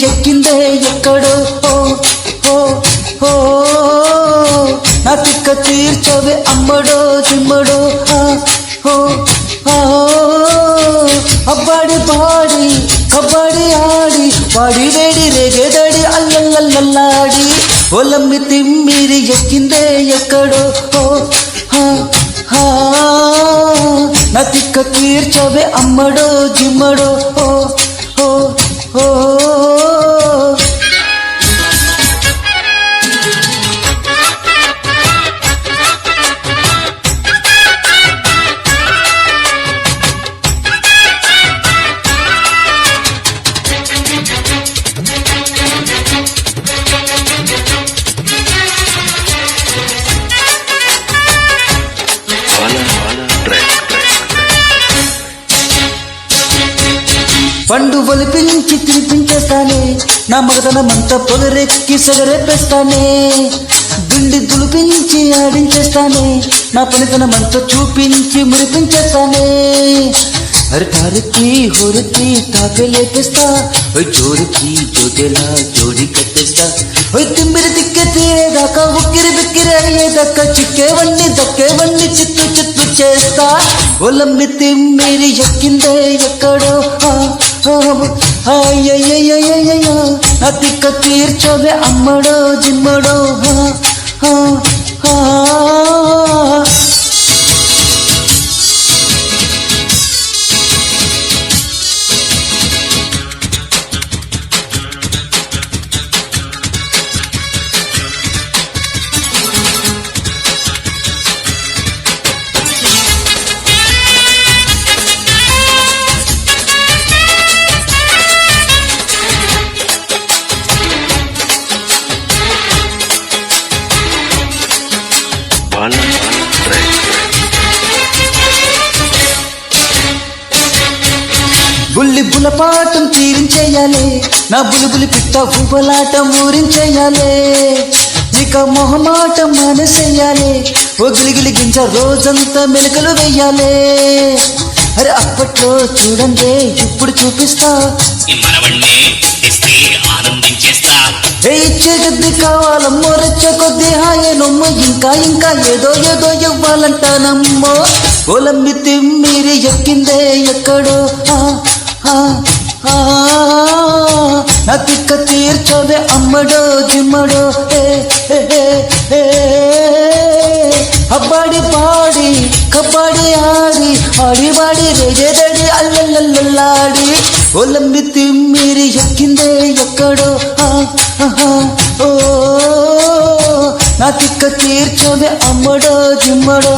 ఎక్కిందే ఎక్కడో ఓ ఓ నా తిక్క తీర్చవే అమ్మడో చిమ్మడో అబ్బాడి పాడి కబడ్డీ ఆడి వాడి వేడి రేగేదడి అల్లల్లల్లాడి ఒలమ్మి తిమ్మిరి ఎక్కిందే ఎక్కడో నా తిక్క తీర్చవే అమ్మడో జిమ్మడో ఓ పండు ఒలిపించి తినిపించేస్తానే నా మగతనమంతా పొగరెక్కి సగరెప్పేస్తానే గుండి దులిపించి ఆడించేస్తానే నా పనితనమంతా చూపించి మురిపించేస్తానే అరే తారికి హోరికి తాపే లేపేస్తా ఓయ్ జోరికి జోగేలా జోడి కట్టేస్తా ఓయ్ తిమ్మిరి తిక్కే తీరేదాకా ఉక్కిరి బిక్కిరి అయ్యేదాకా చిక్కేవన్నీ దక్కేవన్నీ చిత్తు చిత్తు చేస్తా ఒలమ్మి తిమ్మిరి ఎక్కిందే ఎక్కడో నా తిక్క తీర్చవే అమ్మడో జిమ్మడో బుల్లి బులపాటం తీరించేయాలి నా బులిబులి పిట్ట ఊబలాటం ఊరించేయాలి ఇక మొహమాటం మనసేయాలి ఓ గిలిగిలి గింజ రోజంతా మెలకలు వెయ్యాలి అరే అప్పట్లో చూడండి ఇప్పుడు చూపిస్తా ఇచ్చే కొద్ది కావాలమ్మో రెచ్చే కొద్ది హాయేనమ్మో ఇంకా ఇంకా ఏదో ఏదో ఇవ్వాలంటానమ్మో ఒలమ్మి తిమ్మిరి ఎక్కిందే ఎక్కడో నా తిక్క తీర్చవే అమ్మడో జిమ్మడో అబ్బాడి పాడి కబడ్డీ ఆడి ఆడి వాడి రేగేదడి అల్లల్లల్లాడి ఒలమ్మి తిమ్మిరి ఎక్కిందే ఎక్కడో ఓ నా తిక్క తీర్చవే అమ్మడో జిమ్మడో